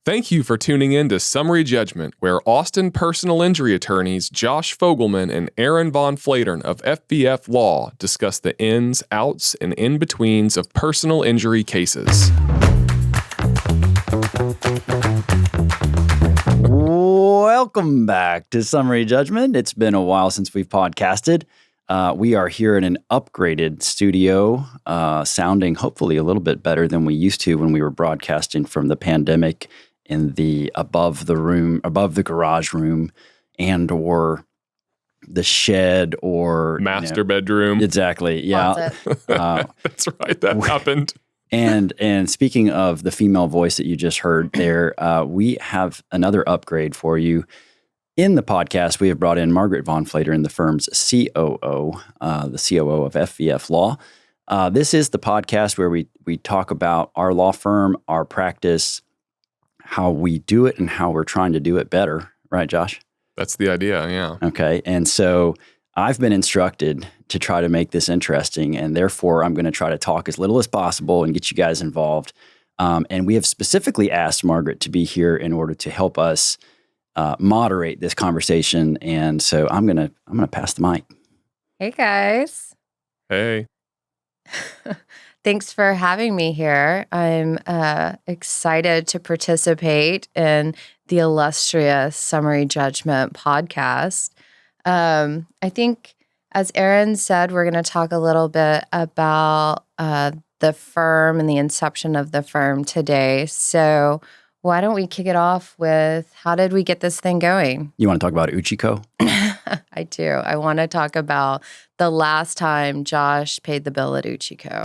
Thank you for tuning in to Summary Judgment, where Austin personal injury attorneys Josh Fogelman and Margaret Von Flatern of FVF Law discuss the ins, outs, and in-betweens of personal injury cases. Welcome back to Summary Judgment. It's been a while since we've podcasted. We are here in an upgraded studio, sounding hopefully a little bit better than we used to when we were broadcasting from the pandemic in the above the garage room, and or the shed or master bedroom. Exactly. Yeah. That's right. That happened. And speaking of the female voice that you just heard there, we have another upgrade for you. In the podcast, we have brought in Margaret Von Flatern, the firm's COO, the COO of FVF Law. This is the podcast where we talk about our law firm, our practice, how we do it, and how we're trying to do it better. Right, Josh? That's the idea, yeah. Okay. And so I've been instructed to try to make this interesting, and therefore I'm going to try to talk as little as possible and get you guys involved. And we have specifically asked Margaret to be here in order to help us moderate this conversation. And so I'm gonna pass the mic. Hey guys. Hey. Thanks for having me here. I'm excited to participate in the illustrious Summary Judgment podcast. I think, as Aaron said, we're going to talk a little bit about the firm and the inception of the firm today. So why don't we kick it off with, how did we get this thing going? You want to talk about Uchiko? I do. I want to talk about the last time Josh paid the bill at Uchiko.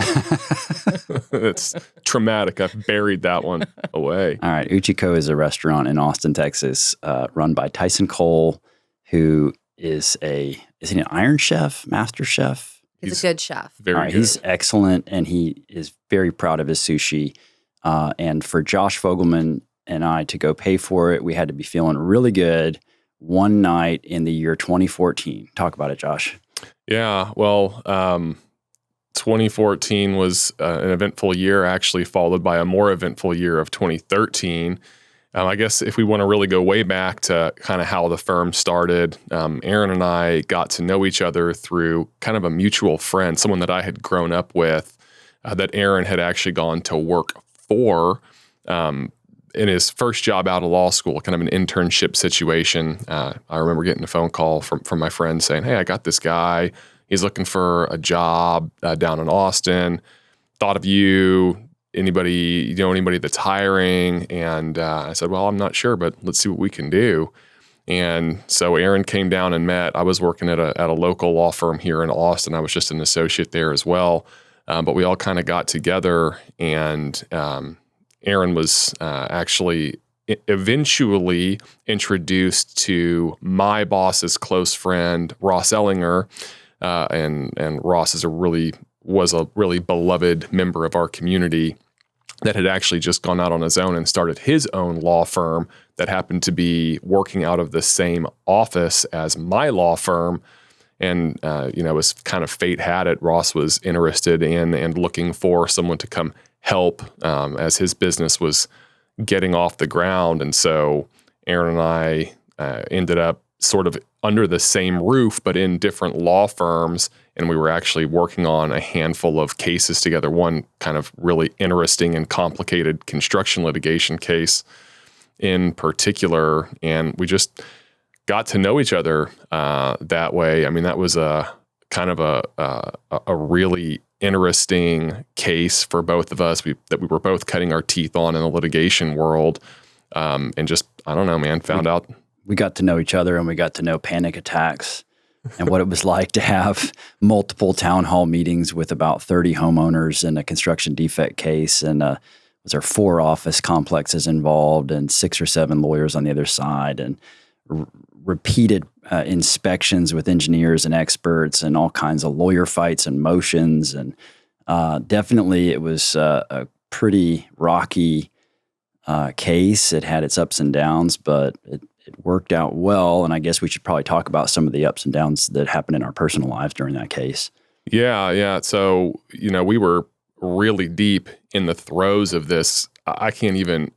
It's traumatic. I've buried that one away. All right. Uchiko is a restaurant in Austin, Texas, run by Tyson Cole, who is he an Iron Chef, Master Chef? He's a good chef. Very good. He's excellent, and he is very proud of his sushi. And for Josh Fogelman and I to go pay for it, we had to be feeling really good one night in the year 2014. Talk about it, Josh. Yeah, well, 2014 was an eventful year, actually followed by a more eventful year of 2013. I guess if we want to really go way back to kind of how the firm started, Aaron and I got to know each other through kind of a mutual friend, someone that I had grown up with, that Aaron had actually gone to work for in his first job out of law school, kind of an internship situation. I remember getting a phone call from my friend saying, "Hey, I got this guy. He's looking for a job down in Austin. Thought of you. You know anybody that's hiring?" And I said, "Well, I'm not sure, but let's see what we can do." And so Aaron came down and met. I was working at a local law firm here in Austin. I was just an associate there as well. But we all kind of got together, and Aaron was actually eventually introduced to my boss's close friend, Ross Ellinger, and Ross was a really beloved member of our community that had actually just gone out on his own and started his own law firm that happened to be working out of the same office as my law firm. And, it was kind of fate had it. Ross was interested in and looking for someone to come help as his business was getting off the ground. And so Aaron and I ended up sort of under the same roof, but in different law firms. And we were actually working on a handful of cases together, one kind of really interesting and complicated construction litigation case in particular. And we just got to know each other that way. I mean, that was a kind of a really interesting case for both of us that we were both cutting our teeth on in the litigation world. And just, I don't know, man, found out. We got to know each other, and we got to know panic attacks and what it was like to have multiple town hall meetings with about 30 homeowners in a construction defect case. And was there 4 office complexes involved and 6 or 7 lawyers on the other side, and repeated inspections with engineers and experts, and all kinds of lawyer fights and motions. And definitely it was a pretty rocky case. It had its ups and downs, but it worked out well. And I guess we should probably talk about some of the ups and downs that happened in our personal lives during that case. Yeah. So, we were really deep in the throes of this. I can't even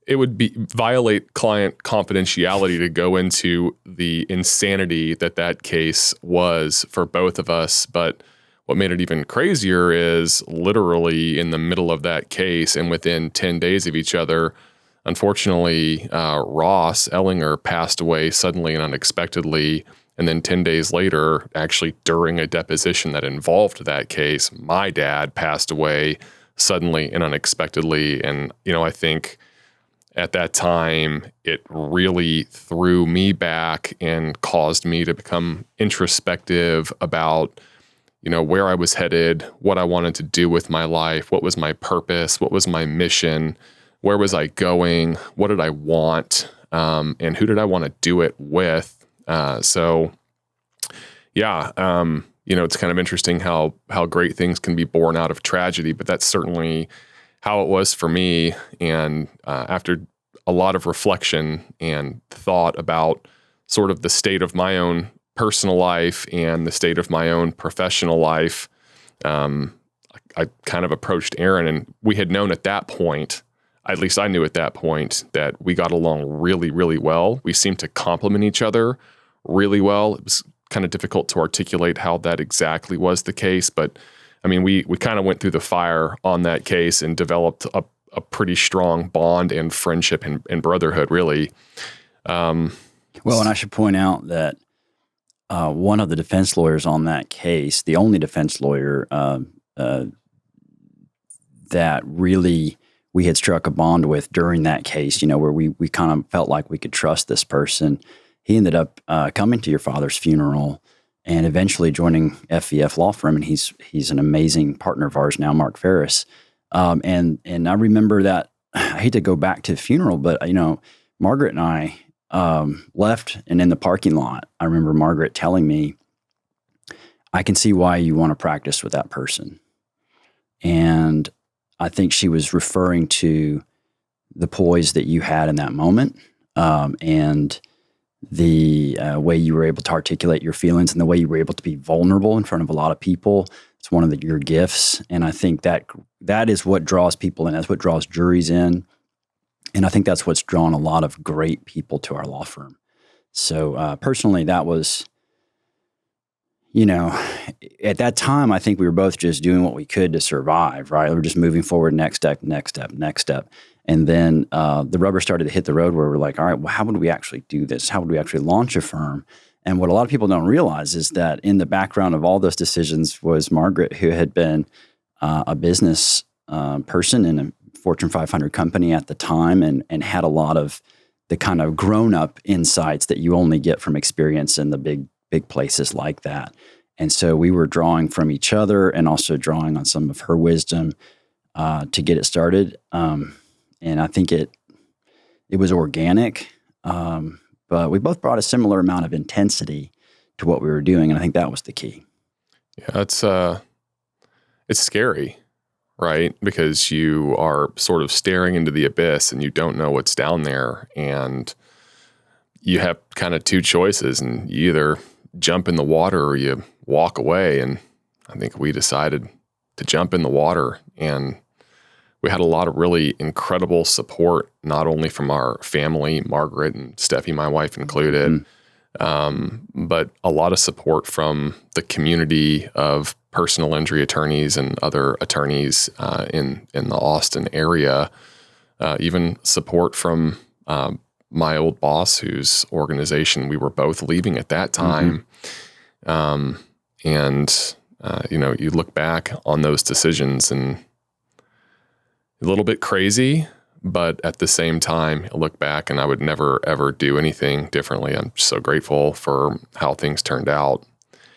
it would be violate client confidentiality to go into the insanity that case was for both of us. But what made it even crazier is literally in the middle of that case and within 10 days of each other, unfortunately, Ross Ellinger passed away suddenly and unexpectedly. And then 10 days later, actually during a deposition that involved that case, my dad passed away suddenly and unexpectedly. And, I think at that time, it really threw me back and caused me to become introspective about, where I was headed, what I wanted to do with my life, what was my purpose, what was my mission, where was I going, what did I want, and who did I want to do it with. It's kind of interesting how great things can be born out of tragedy, but that's certainly how it was for me. And after a lot of reflection and thought about sort of the state of my own personal life and the state of my own professional life, I kind of approached Aaron, and we had known at that point, at least I knew at that point, that we got along really, really well. We seemed to complement each other really well. It was kind of difficult to articulate how that exactly was the case, but I mean, we kind of went through the fire on that case and developed a pretty strong bond and friendship and brotherhood, really. And I should point out that one of the defense lawyers on that case, the only defense lawyer that really we had struck a bond with during that case, where we kind of felt like we could trust this person. He ended up coming to your father's funeral and eventually joining FVF Law Firm, and he's an amazing partner of ours now, Mark Ferris. And I remember that. I hate to go back to the funeral, but Margaret and I left, and in the parking lot, I remember Margaret telling me, "I can see why you want to practice with that person," and I think she was referring to the poise that you had in that moment, and the way you were able to articulate your feelings and the way you were able to be vulnerable in front of a lot of people. It's one of your gifts. And I think that is what draws people in. That's what draws juries in. And I think that's what's drawn a lot of great people to our law firm. So personally, that was, at that time, I think we were both just doing what we could to survive, right? We were just moving forward, next step. And then the rubber started to hit the road where we're like, all right, well, how would we actually do this? How would we actually launch a firm? And what a lot of people don't realize is that in the background of all those decisions was Margaret, who had been a business person in a Fortune 500 company at the time and had a lot of the kind of grown-up insights that you only get from experience in the big places like that. And so we were drawing from each other and also drawing on some of her wisdom to get it started. And I think it was organic, but we both brought a similar amount of intensity to what we were doing, and I think that was the key. Yeah, it's scary, right? Because you are sort of staring into the abyss and you don't know what's down there, and you have kind of two choices, and you either jump in the water or you walk away. And I think we decided to jump in the water, and we had a lot of really incredible support, not only from our family, Margaret and Steffi, my wife included, but a lot of support from the community of personal injury attorneys and other attorneys in the Austin area. Even support from my old boss, whose organization we were both leaving at that time. You look back on those decisions and a little bit crazy, but at the same time, I look back and I would never, ever do anything differently. I'm so grateful for how things turned out.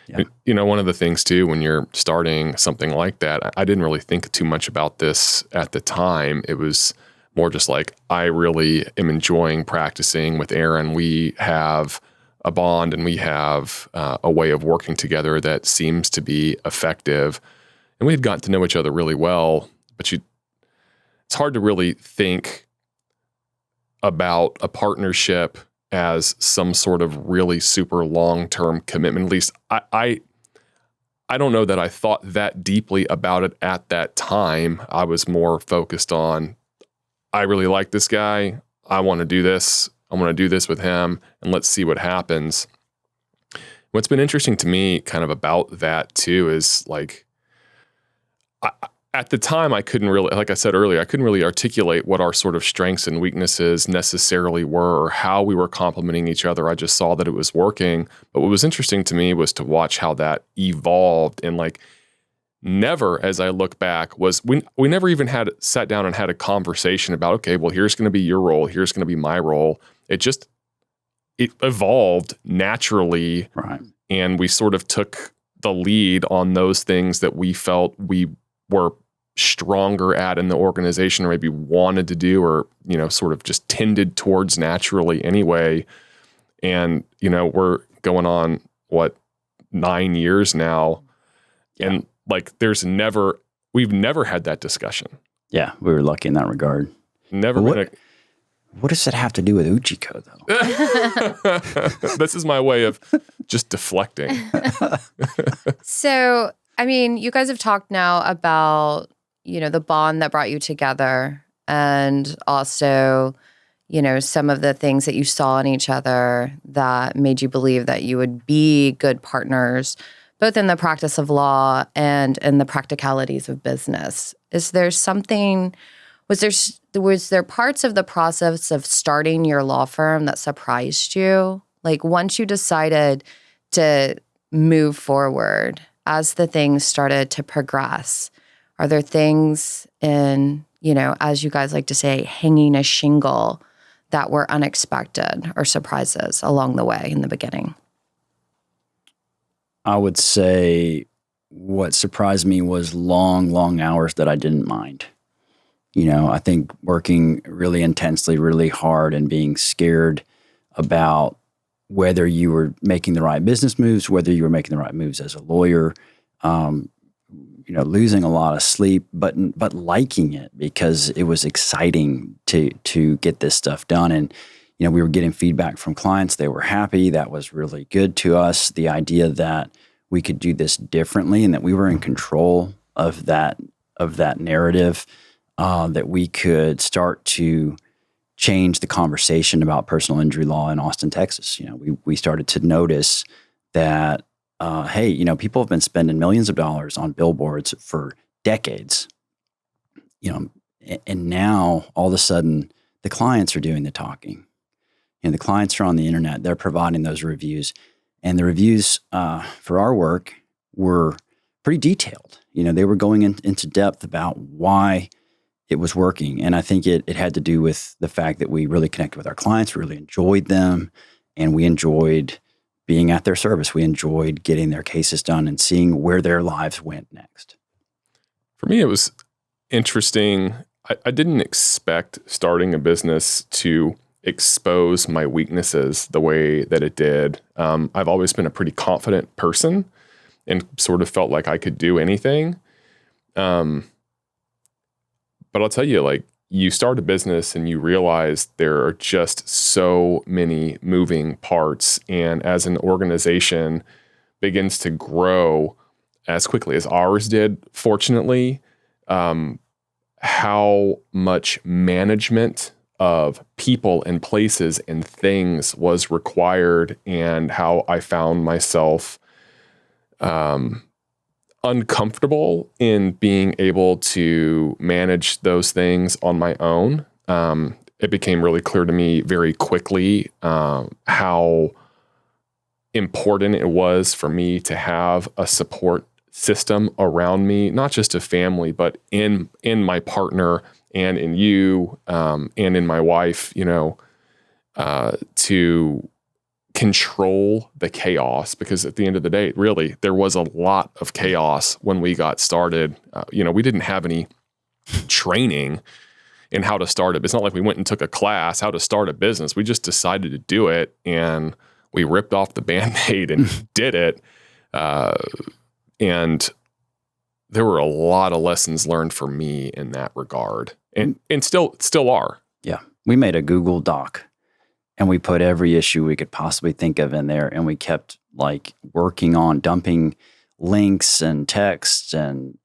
Yeah. One of the things too, when you're starting something like that, I didn't really think too much about this at the time. It was more just like, I really am enjoying practicing with Aaron. We have a bond and we have a way of working together that seems to be effective. And we had gotten to know each other really well, but it's hard to really think about a partnership as some sort of really super long-term commitment. At least I don't know that I thought that deeply about it at that time. I was more focused on I really like this guy. I want to do this. I want to do this with him, and let's see what happens. What's been interesting to me kind of about that too is like, at the time I couldn't really, like I said earlier, I couldn't really articulate what our sort of strengths and weaknesses necessarily were or how we were complementing each other. I just saw that it was working. But what was interesting to me was to watch how that evolved, and like never, as I look back, was we never even sat down and had a conversation about, okay, well, here's going to be your role. Here's going to be my role. It evolved naturally. Right. And we sort of took the lead on those things that we felt we were stronger at in the organization, or maybe wanted to do, or, sort of just tended towards naturally anyway. And, we're going on 9 years now. Yeah. And like, we've never had that discussion. Yeah. We were lucky in that regard. Never been what does that have to do with Uchiko, though? This is my way of just deflecting. So, I mean, you guys have talked now about, the bond that brought you together, and also, some of the things that you saw in each other that made you believe that you would be good partners, both in the practice of law and in the practicalities of business. Is there something... Was there parts of the process of starting your law firm that surprised you? Like, once you decided to move forward, as the things started to progress, are there things in, as you guys like to say, hanging a shingle that were unexpected or surprises along the way in the beginning? I would say what surprised me was long hours that I didn't mind. I think working really intensely, really hard, and being scared about whether you were making the right business moves, whether you were making the right moves as a lawyer, losing a lot of sleep, but liking it because it was exciting to get this stuff done. And, we were getting feedback from clients. They were happy. That was really good to us. The idea that we could do this differently and that we were in control of that narrative, that we could start to change the conversation about personal injury law in Austin, Texas. We started to notice that, hey, people have been spending millions of dollars on billboards for decades, and now all of a sudden the clients are doing the talking. The clients are on the internet. They're providing those reviews, and the reviews for our work were pretty detailed. They were going into depth about why it was working. And I think it had to do with the fact that we really connected with our clients, really enjoyed them, and we enjoyed being at their service. We enjoyed getting their cases done and seeing where their lives went next. For me, it was interesting. I didn't expect starting a business to expose my weaknesses the way that it did. I've always been a pretty confident person and sort of felt like I could do anything. But I'll tell you, like, you start a business and you realize there are just so many moving parts. And as an organization begins to grow as quickly as ours did, fortunately, how much management of people and places and things was required, and how I found myself uncomfortable in being able to manage those things on my own. It became really clear to me very quickly how important it was for me to have a support system around me, not just a family, but in my partner and in you, and in my wife, to control the chaos, because at the end of the day, really, there was a lot of chaos when we got started. We didn't have any training in how to start it. It's not like we went and took a class how to start a business. We just decided to do it, and we ripped off the Band-Aid and did it. And there were a lot of lessons learned for me in that regard, and still are. Yeah, we made a Google Doc. And we put every issue we could possibly think of in there, and we kept working on dumping links and text and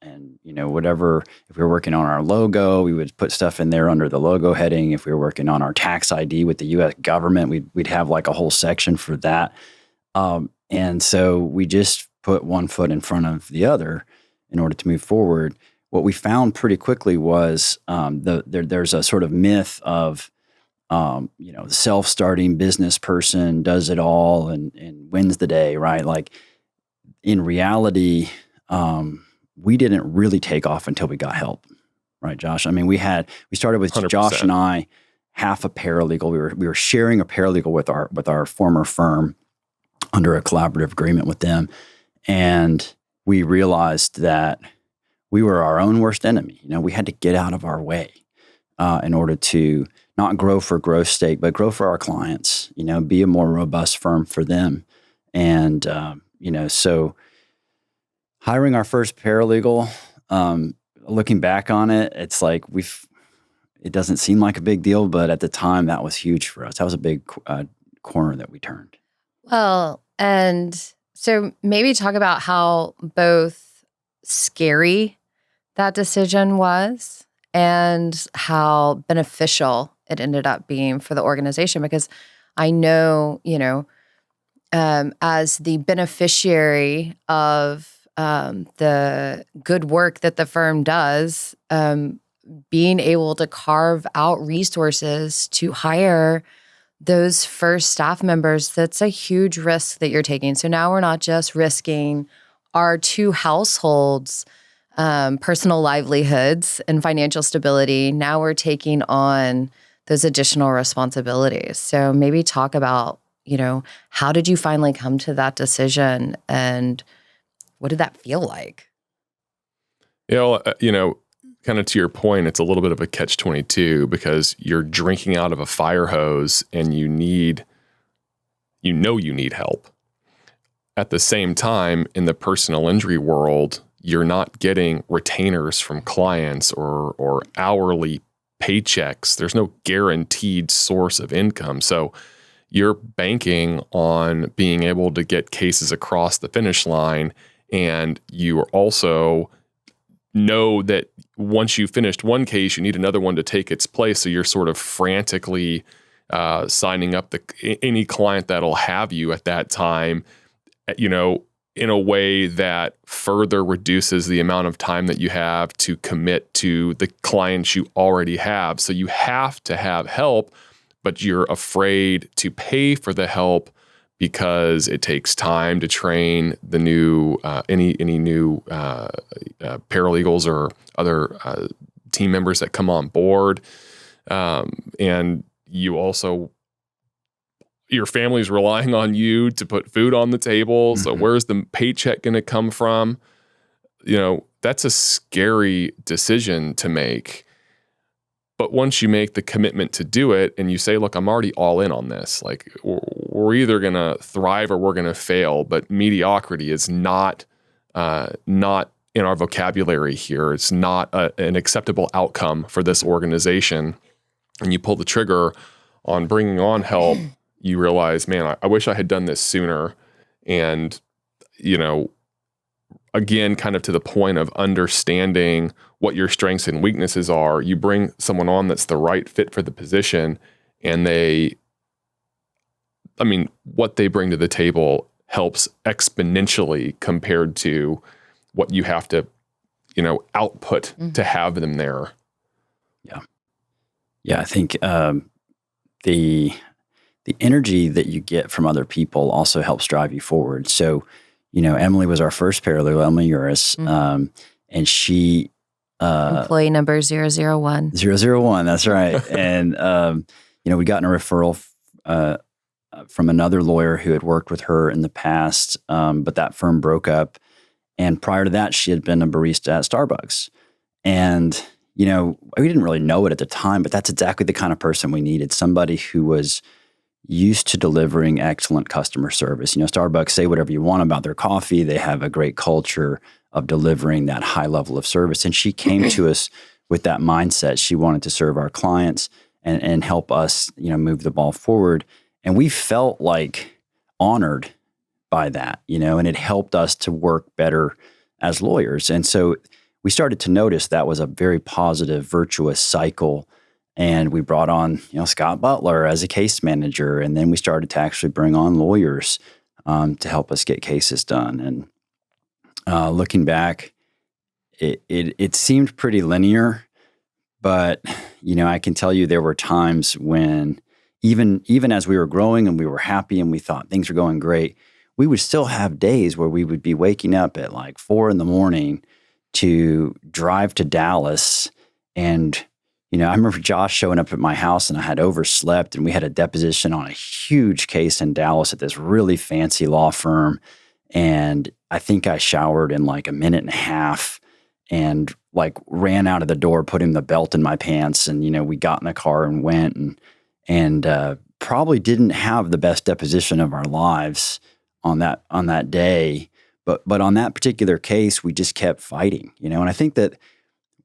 whatever. If we were working on our logo, we would put stuff in there under the logo heading. If we were working on our tax ID with the U.S. government, we'd have like a whole section for that. And so we just put one foot in front of the other in order to move forward. What we found pretty quickly was there's a sort of myth of the self-starting business person does it all and wins the day, right? Like in reality, we didn't really take off until we got help, right, Josh? I mean, we started with 100%. Josh and I, half a paralegal. We were sharing a paralegal with our former firm under a collaborative agreement with them, and we realized that we were our own worst enemy. We had to get out of our way in order to not grow for growth's sake, but grow for our clients. Be a more robust firm for them, and so hiring our first paralegal, looking back on it, it's like it doesn't seem like a big deal, but at the time that was huge for us. That was a big corner that we turned. Well, and so maybe talk about how both scary that decision was and how beneficial it ended up being for the organization, because I know, as the beneficiary of the good work that the firm does, being able to carve out resources to hire those first staff members, that's a huge risk that you're taking. So now we're not just risking our two households' personal livelihoods and financial stability. Now we're taking on those additional responsibilities. So maybe talk about, how did you finally come to that decision and what did that feel like? Kind of to your point, it's a little bit of a catch-22 because you're drinking out of a fire hose and you need help. At the same time, in the personal injury world, you're not getting retainers from clients or hourly paychecks. There's no guaranteed source of income. So you're banking on being able to get cases across the finish line. And you also know that once you've finished one case, you need another one to take its place. So you're sort of frantically signing up any client that'll have you at that time, in a way that further reduces the amount of time that you have to commit to the clients you already have. So you have to have help, but you're afraid to pay for the help because it takes time to train the new any new paralegals or other team members that come on board, and you also, your family's relying on you to put food on the table. So where's the paycheck going to come from? That's a scary decision to make. But once you make the commitment to do it and you say, look, I'm already all in on this, like we're either going to thrive or we're going to fail, but mediocrity is not in our vocabulary here. It's not an acceptable outcome for this organization. And you pull the trigger on bringing on help, you realize, man, I wish I had done this sooner. And, again, kind of to the point of understanding what your strengths and weaknesses are, you bring someone on that's the right fit for the position, and what they bring to the table helps exponentially compared to what you have to, output to have them there. Yeah. Yeah, I think the energy that you get from other people also helps drive you forward. So, Emily was our first paralegal, Emily Uris, and she... employee number 001. 001, that's right. And, we'd gotten a referral from another lawyer who had worked with her in the past, but that firm broke up. And prior to that, she had been a barista at Starbucks. And, we didn't really know it at the time, but that's exactly the kind of person we needed, somebody who was used to delivering excellent customer service. Starbucks, say whatever you want about their coffee. They have a great culture of delivering that high level of service. And she came to us with that mindset. She wanted to serve our clients and help us, move the ball forward. And we felt like honored by that, and it helped us to work better as lawyers. And so we started to notice that was a very positive, virtuous cycle. And we brought on, Scott Butler as a case manager. And then we started to actually bring on lawyers to help us get cases done. And looking back, it seemed pretty linear, but, I can tell you there were times when even as we were growing and we were happy and we thought things were going great, we would still have days where we would be waking up at like 4 a.m. to drive to Dallas. And, I remember Josh showing up at my house and I had overslept and we had a deposition on a huge case in Dallas at this really fancy law firm. And I think I showered in like a minute and a half and like ran out of the door, putting the belt in my pants. And, we got in the car and went and probably didn't have the best deposition of our lives on that day. But on that particular case, we just kept fighting, and I think that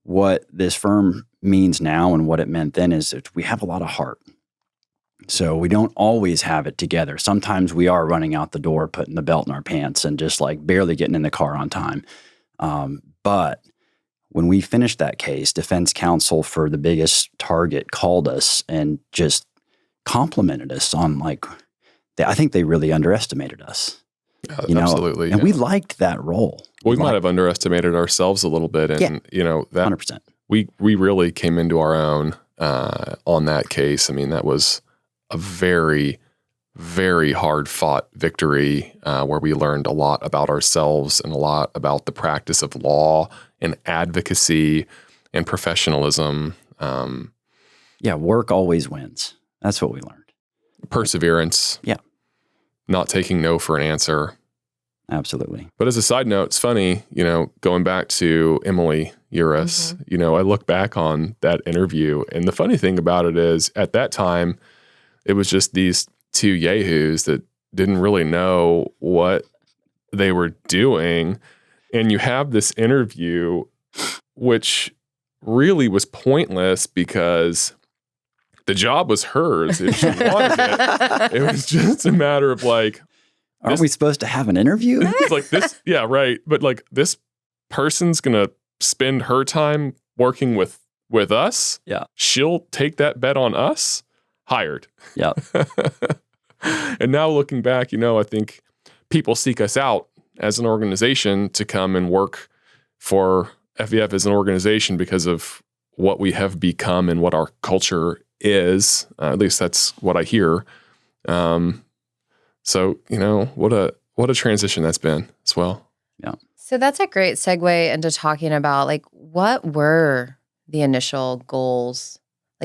what this firm means now and what it meant then is that we have a lot of heart. So we don't always have it together. Sometimes we are running out the door, putting the belt in our pants and just like barely getting in the car on time. But when we finished that case, defense counsel for the biggest target called us and just complimented us on I think they really underestimated us. Absolutely. And we liked that role. We might have underestimated ourselves a little bit. And, that 100%. We really came into our own on that case. I mean, that was a very, very hard fought victory where we learned a lot about ourselves and a lot about the practice of law and advocacy and professionalism. Work always wins. That's what we learned. Perseverance. Yeah. Not taking no for an answer. Absolutely. But as a side note, it's funny, going back to Emily Uris, I look back on that interview, and the funny thing about it is at that time, it was just these two yahoos that didn't really know what they were doing. And you have this interview, which really was pointless because the job was hers if she wanted it. It was just a matter of aren't we supposed to have an interview? It's like this, yeah, right. But this person's gonna spend her time working with us. Yeah, she'll take that bet on us. Hired. Yeah. And now looking back, I think people seek us out as an organization to come and work for FVF as an organization because of what we have become and what our culture is. At least that's what I hear. So, what a transition that's been as well. Yeah. So that's a great segue into talking about what were the initial goals?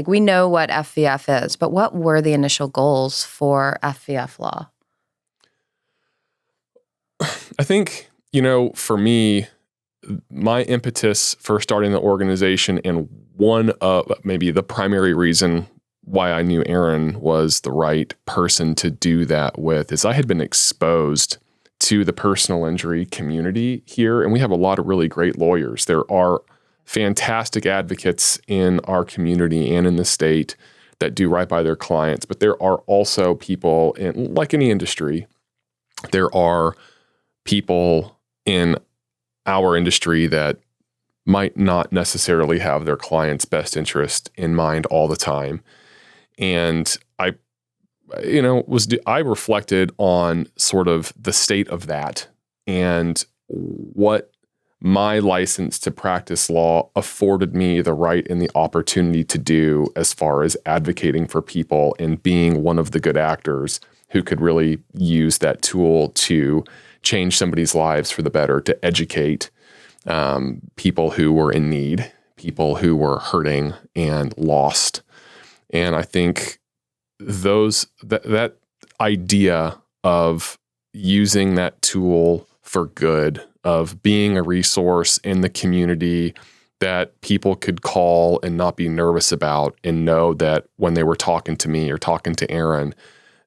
We know what FVF is, but what were the initial goals for FVF Law? I think, for me, my impetus for starting the organization and one of maybe the primary reason why I knew Aaron was the right person to do that with is I had been exposed to the personal injury community here, and we have a lot of really great lawyers. There are fantastic advocates in our community and in the state that do right by their clients, but there are also people in, like any industry, there are people in our industry that might not necessarily have their client's best interest in mind all the time. And I reflected on sort of the state of that and what my license to practice law afforded me the right and the opportunity to do as far as advocating for people and being one of the good actors who could really use that tool to change somebody's lives for the better, to educate people who were in need, people who were hurting and lost. And I think that idea of using that tool for good, of being a resource in the community that people could call and not be nervous about and know that when they were talking to me or talking to Aaron,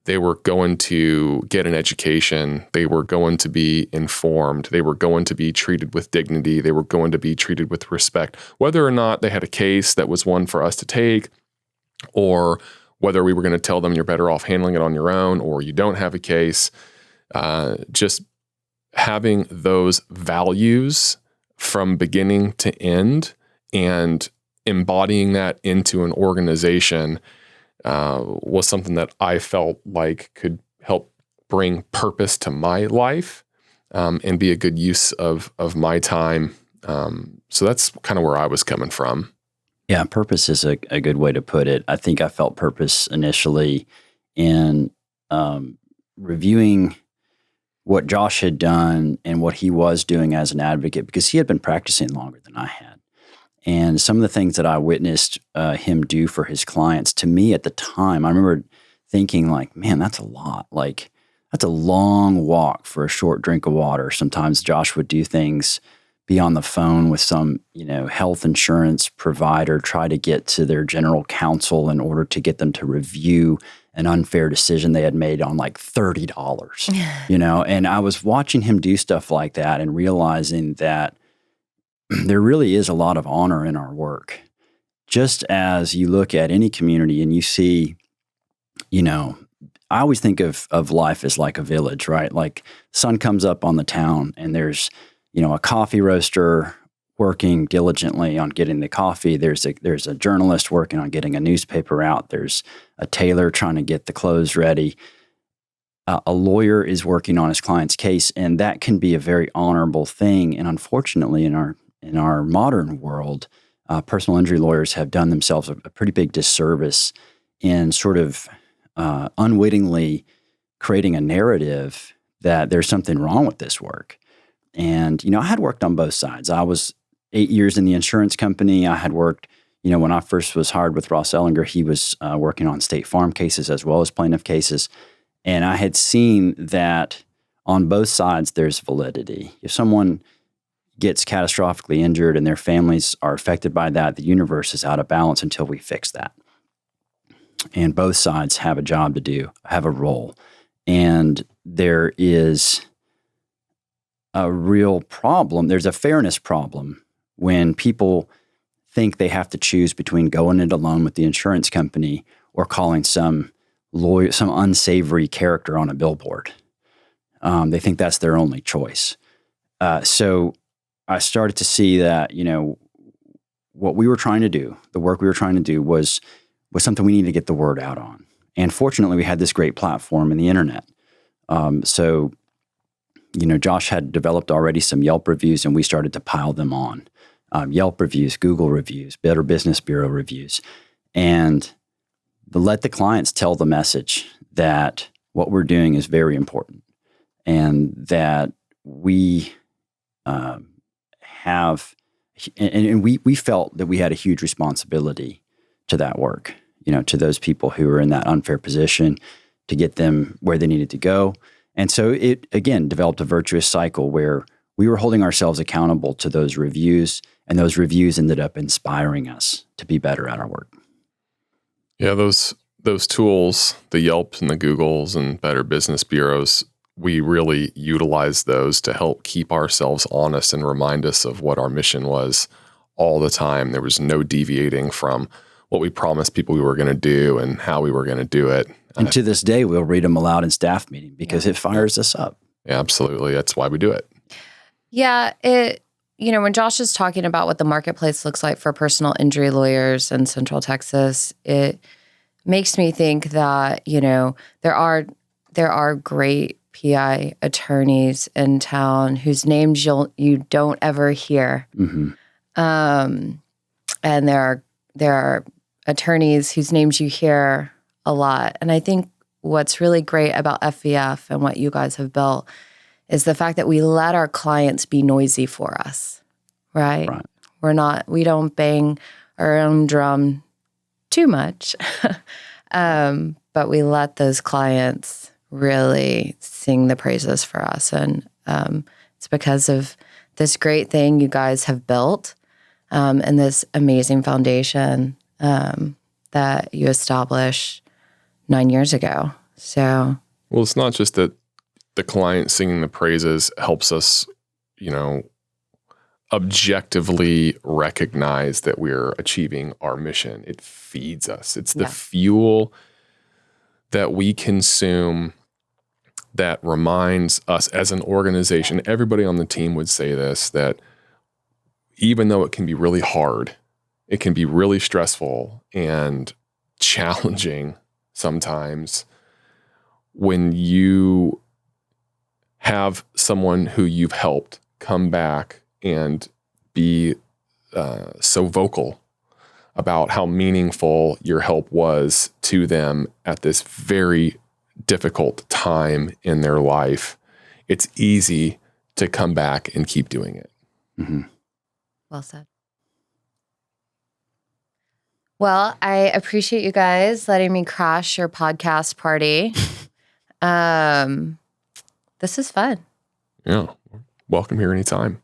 they were going to get an education, they were going to be informed, they were going to be treated with dignity, they were going to be treated with respect, whether or not they had a case that was one for us to take, or whether we were going to tell them you're better off handling it on your own or you don't have a case. just having those values from beginning to end and embodying that into an organization was something that I felt like could help bring purpose to my life and be a good use of my time. So that's kind of where I was coming from. Yeah, purpose is a good way to put it. I think I felt purpose initially in reviewing what Josh had done and what he was doing as an advocate, because he had been practicing longer than I had. And some of the things that I witnessed him do for his clients, to me at the time, I remember thinking like, man, that's a lot. Like, that's a long walk for a short drink of water. Sometimes Josh would do things, be on the phone with some, health insurance provider, try to get to their general counsel in order to get them to review an unfair decision they had made on like $30, and I was watching him do stuff like that and realizing that there really is a lot of honor in our work. Just as you look at any community and you see, I always think of life as like a village, right? Like sun comes up on the town and there's, a coffee roaster working diligently on getting the coffee. There's a journalist working on getting a newspaper out. There's a tailor trying to get the clothes ready. A lawyer is working on his client's case, and that can be a very honorable thing. And unfortunately, in our modern world, personal injury lawyers have done themselves a pretty big disservice in sort of unwittingly creating a narrative that there's something wrong with this work. And, I had worked on both sides. I was 8 years in the insurance company. I had worked, when I first was hired with Ross Ellinger, he was working on State Farm cases as well as plaintiff cases. And I had seen that on both sides, there's validity. If someone gets catastrophically injured and their families are affected by that, the universe is out of balance until we fix that. And both sides have a job to do, have a role. And there is a real problem. There's a fairness problem when people think they have to choose between going it alone with the insurance company or calling some lawyer, some unsavory character on a billboard. They think that's their only choice. So I started to see that, what we were trying to do, the work we were trying to do was something we needed to get the word out on. And fortunately, we had this great platform in the internet. So Josh had developed already some Yelp reviews, and we started to pile them on. Yelp reviews, Google reviews, Better Business Bureau reviews. And let the clients tell the message that what we're doing is very important and that we have, and we felt that we had a huge responsibility to that work, to those people who were in that unfair position, to get them where they needed to go. And so it, again, developed a virtuous cycle where we were holding ourselves accountable to those reviews, and those reviews ended up inspiring us to be better at our work. Yeah, those tools, the Yelps and the Googles and Better Business Bureaus, we really utilize those to help keep ourselves honest and remind us of what our mission was all the time. There was no deviating from what we promised people we were going to do and how we were going to do it. And to this day, we'll read them aloud in staff meeting because it fires us up. Yeah, absolutely. That's why we do it. Yeah, when Josh is talking about what the marketplace looks like for personal injury lawyers in Central Texas, it makes me think that, there are great PI attorneys in town whose names you don't ever hear. Mm-hmm. And there are attorneys whose names you hear a lot. And I think what's really great about FVF and what you guys have built is the fact that we let our clients be noisy for us, right? We don't bang our own drum too much, but we let those clients really sing the praises for us. And it's because of this great thing you guys have built and this amazing foundation that you established 9 years ago. So, well, it's not just that the client singing the praises helps us, objectively recognize that we're achieving our mission. It feeds us. It's the fuel that we consume that reminds us as an organization, everybody on the team would say this, that even though it can be really hard, it can be really stressful and challenging sometimes, when you have someone who you've helped come back and be so vocal about how meaningful your help was to them at this very difficult time in their life, it's easy to come back and keep doing it. Mm-hmm. Well said. Well, I appreciate you guys letting me crash your podcast party. This is fun. Yeah. Welcome here anytime.